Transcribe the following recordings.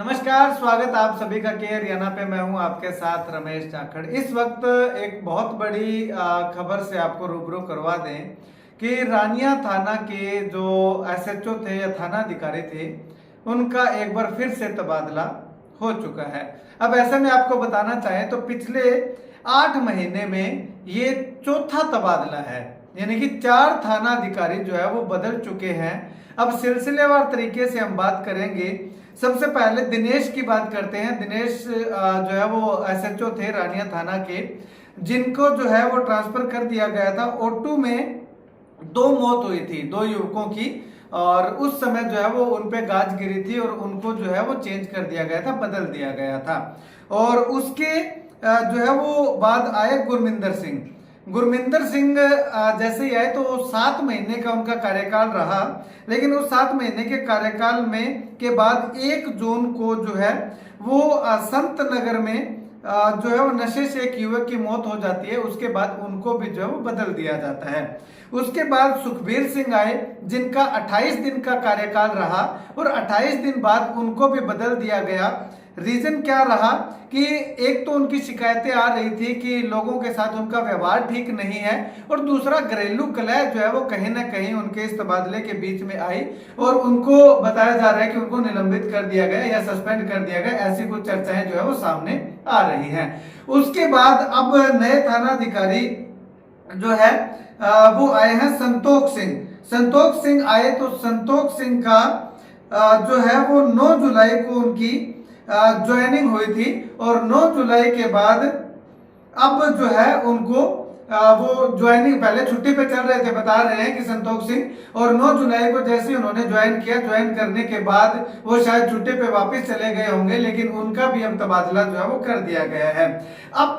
नमस्कार, स्वागत आप सभी का केयर हरियाणा पे। मैं हूं आपके साथ रमेश जाखड़। इस वक्त एक बहुत बड़ी खबर से आपको रूबरू करवा दें कि रानिया थाना के जो एसएचओ थे या थाना अधिकारी थे, उनका एक बार फिर से तबादला हो चुका है। अब ऐसे में आपको बताना चाहें तो पिछले 8 महीने में ये चौथा तबादला है, यानी कि 4 थाना अधिकारी जो है वो बदल चुके हैं। अब सिलसिलेवार तरीके से हम बात करेंगे। सबसे पहले दिनेश की बात करते हैं। दिनेश जो है वो एसएचओ थे रानिया थाना के, जिनको जो है वो ट्रांसफर कर दिया गया था। O2 में 2 मौत हुई थी 2 युवकों की, और उस समय जो है वो उन पे गाज गिरी थी और उनको जो है वो चेंज कर दिया गया था, बदल दिया गया था। और उसके जो है वो बाद आए गुरमिंदर सिंह। गुरमिंदर सिंह जैसे ही आए तो 7 महीने का उनका कार्यकाल रहा, लेकिन उस 7 महीने के कार्यकाल में के बाद 1 जून को जो है वो संत नगर में जो है वो नशे से एक युवक की मौत हो जाती है। उसके बाद उनको भी जो है वो बदल दिया जाता है। उसके बाद सुखबीर सिंह आए, जिनका 28 दिन का कार्यकाल रहा और 28 दिन बाद उनको भी बदल दिया गया। रीजन क्या रहा कि एक तो उनकी शिकायतें आ रही थी कि लोगों के साथ उनका व्यवहार ठीक नहीं है, और दूसरा घरेलू कलह जो है वो कहीं ना कहीं उनके इस तबादले के बीच में आई और उनको बताया जा रहा है कि उनको निलंबित कर दिया गया या सस्पेंड कर दिया गया। ऐसी कुछ चर्चाएं जो है वो सामने आ रही हैं। उसके बाद अब नए थानाधिकारी जो है वो आए हैं संतोष सिंह। संतोष सिंह आए तो संतोष सिंह का जो है वो 9 जुलाई को उनकी ज्वाइनिंग हुई थी, और 9 जुलाई के बाद अब जो है उनको वो ज्वाइनिंग, पहले छुट्टी पे चल रहे थे बता रहे हैं कि संतोष सिंह, और 9 जुलाई को जैसे उन्होंने ज्वाइन किया, ज्वाइन करने के बाद वो शायद छुट्टी पे वापस चले गए होंगे, लेकिन उनका भी अब तबादला जो है वो कर दिया गया है। अब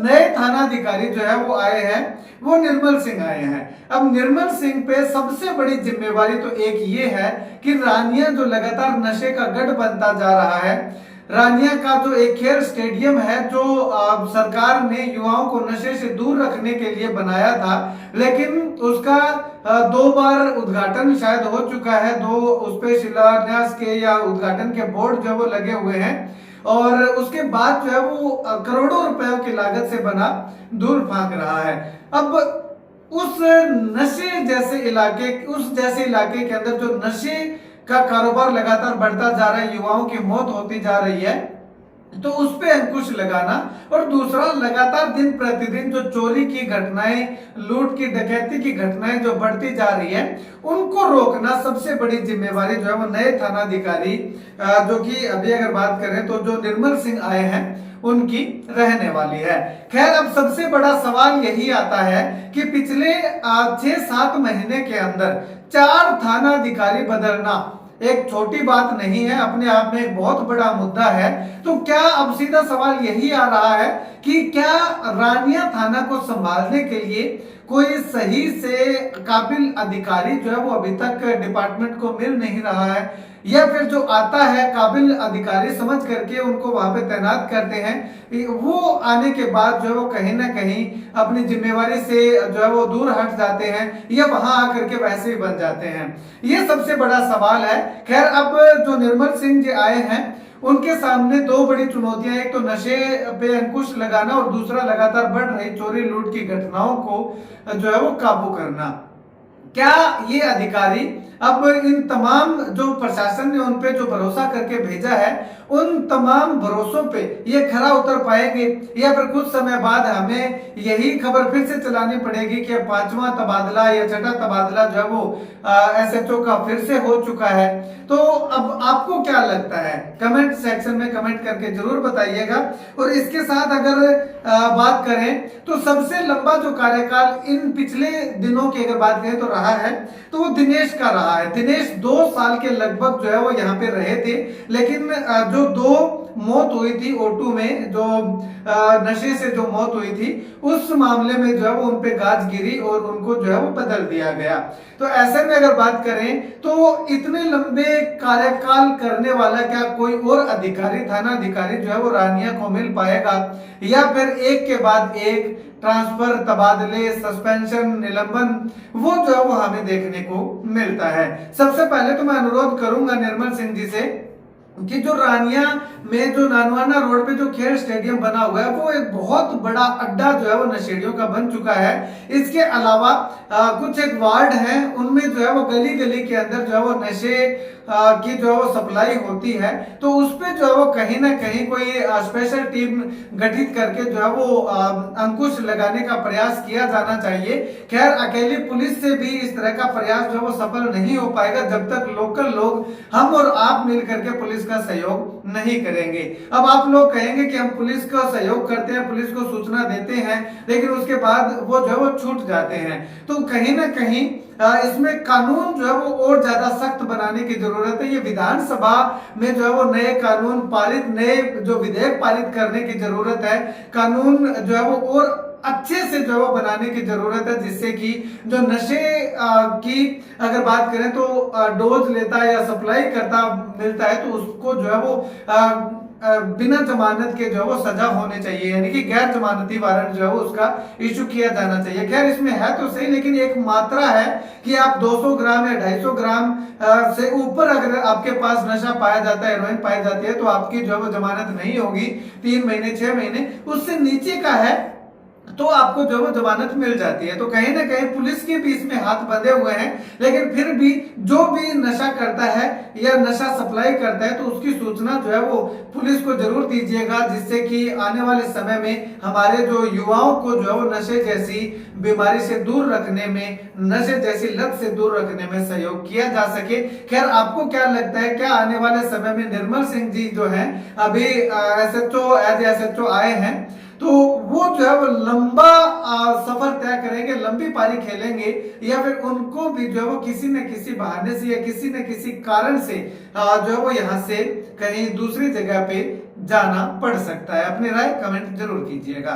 नए थानाधिकारी जो है वो आए हैं, वो निर्मल सिंह आए हैं। अब निर्मल सिंह पे सबसे बड़ी जिम्मेवारी तो एक ये है कि रानिया जो लगातार नशे का गढ़ बनता जा रहा है, रानिया का जो एक खेल स्टेडियम है जो सरकार ने युवाओं को नशे से दूर रखने के लिए बनाया था, लेकिन उसका 2 बार उद्घाटन शायद हो चुका है। 2 उस पे शिलान्यास के या उद्घाटन के बोर्ड जो वो लगे हुए हैं, और उसके बाद जो है वो करोड़ों रुपयों की लागत से बना दूर फांक रहा है। अब उस नशे जैसे इलाके के अंदर जो नशे का कारोबार लगातार बढ़ता जा रहा है, युवाओं की मौत होती जा रही है, तो उस पे अंकुश लगाना, और दूसरा लगातार दिन प्रतिदिन जो चोरी की घटनाएं, लूट की, डकैती की घटनाएं जो बढ़ती जा रही है, उनको रोकना सबसे बड़ी जिम्मेवारी जो है वो नए थानाधिकारी जो कि अभी अगर बात करें तो जो निर्मल सिंह आए हैं उनकी रहने वाली है। खैर, अब सबसे बड़ा सवाल यही आता है कि पिछले 6-7 महीने के अंदर 4 थानाधिकारी बदलना एक छोटी बात नहीं है, अपने आप में एक बहुत बड़ा मुद्दा है। तो क्या अब सीधा सवाल यही आ रहा है कि क्या रानिया थाना को संभालने के लिए कोई सही से काबिल अधिकारी जो है वो अभी तक डिपार्टमेंट को मिल नहीं रहा है, या फिर जो आता है काबिल अधिकारी समझ करके उनको वहां पे तैनात करते हैं, वो आने के बाद जो है वो कहीं ना कहीं अपनी जिम्मेवारी से जो है वो दूर हट जाते हैं, या वहां आकर के वैसे ही बन जाते हैं। ये सबसे बड़ा सवाल है। खैर, अब जो निर्मल सिंह जी आए हैं उनके सामने 2 बड़ी चुनौतियां, एक तो नशे पे अंकुश लगाना, और दूसरा लगातार बढ़ रही चोरी लूट की घटनाओं को जो है वो काबू करना। क्या ये अधिकारी अब इन तमाम जो प्रशासन ने उन पे जो भरोसा करके भेजा है, उन तमाम भरोसों पे ये खरा उतर पाएंगे, या फिर कुछ समय बाद हमें यही खबर फिर से चलानी पड़ेगी कि 5वां तबादला या 6ठा तबादला जो है वो एसएचओ का फिर से हो चुका है। तो अब आपको क्या लगता है, कमेंट सेक्शन में कमेंट करके जरूर बताइएगा। और इसके साथ अगर बात करें तो सबसे लंबा जो कार्यकाल इन पिछले दिनों की अगर बात करें तो रहा है, तो वो दिनेश का रहा है। दिनेश 2 साल के लगभग जो है वो यहाँ पे रहे थे, लेकिन जो 2 मौत हुई थी O2 में, जो नशे से जो मौत हुई थी, उस मामले में जो है वो उनपे गाज गिरी और उनको जो है वो बदल दिया गया। तो ऐसे में अगर बात करें तो इतने लंबे कार्यकाल करने वाला क्या कोई और अधिकारी, थाना अधिकारी जो है वो रानिया को मिल पाएगा, या फिर एक के बाद एक ट्रांसफर, तबादले, सस्पेंशन, निलंबन, वो जो है वो हमें देखने को मिलता है। सबसे पहले तो मैं अनुरोध करूंगा निर्मल सिंह जी से कि जो रानिया में जो नानवाना रोड पे जो खेल स्टेडियम बना हुआ है वो एक बहुत बड़ा अड्डा जो है वो नशेड़ियों का बन चुका है। इसके अलावा कुछ एक वार्ड हैं उनमें जो है वो गली गली के अंदर जो है वो नशे की जो है वो सप्लाई होती है। तो उस पे जो है वो कहीं ना कहीं कोई स्पेशल टीम गठित करके जो है वो अंकुश लगाने का प्रयास किया जाना चाहिए। खैर अकेली पुलिस से भी इस तरह का प्रयास जो है वो सफल नहीं हो पाएगा जब तक लोकल लोग हम और आप मिल करके पुलिस का सहयोग नहीं करेंगे। अब आप लोग कहेंगे कि हम पुलिस का सहयोग करते हैं, पुलिस को सूचना देते हैं, लेकिन उसके बाद वो जो है वो छूट जाते हैं। तो कहीं ना कहीं इसमें कानून जो है वो और ज्यादा सख्त बनाने की जरूरत है। ये विधानसभा में जो है वो नए कानून पारित, नए जो विधेयक पारित करने की जरूरत है। कानून जो है वो और अच्छे से जो है वो बनाने की जरूरत है, जिससे कि जो नशे की अगर बात करें तो डोज लेता है या सप्लाई करता मिलता है तो उसको जो है वो बिना जमानत के जो है वो सजा होने चाहिए, यानी कि गैर जमानती वारंट जो है वो उसका इशू किया जाना चाहिए। खैर इसमें है तो सही, लेकिन एक मात्रा है कि आप 200 ग्राम या 250 ग्राम से ऊपर अगर आपके पास नशा पाया जाता है, हेरोइन पाई जाती है, तो आपकी जो है वो जमानत नहीं होगी 3 महीने 6 महीने। उससे नीचे का है तो आपको जो वो जमानत मिल जाती है। तो कहीं ना कहीं पुलिस के भी इसमें हाथ बंधे हुए हैं, लेकिन फिर भी जो भी नशा करता है या नशा सप्लाई करता है तो उसकी सूचना जो है वो पुलिस को जरूर दीजिएगा, जिससे कि आने वाले समय में हमारे जो युवाओं को जो है वो नशे जैसी बीमारी से दूर रखने में, नशे जैसी लत से दूर रखने में सहयोग किया जा सके। खैर आपको क्या लगता है, क्या आने वाले समय में निर्मल सिंह जी जो है अभी एसएचओ एज एसएचओ आए हैं, तो वो जो है वो लंबा सफर तय करेंगे, लंबी पारी खेलेंगे, या फिर उनको भी जो है वो किसी न किसी बहाने से या किसी न किसी कारण से जो है वो यहाँ से कहीं दूसरी जगह पे जाना पड़ सकता है। अपनी राय कमेंट जरूर कीजिएगा।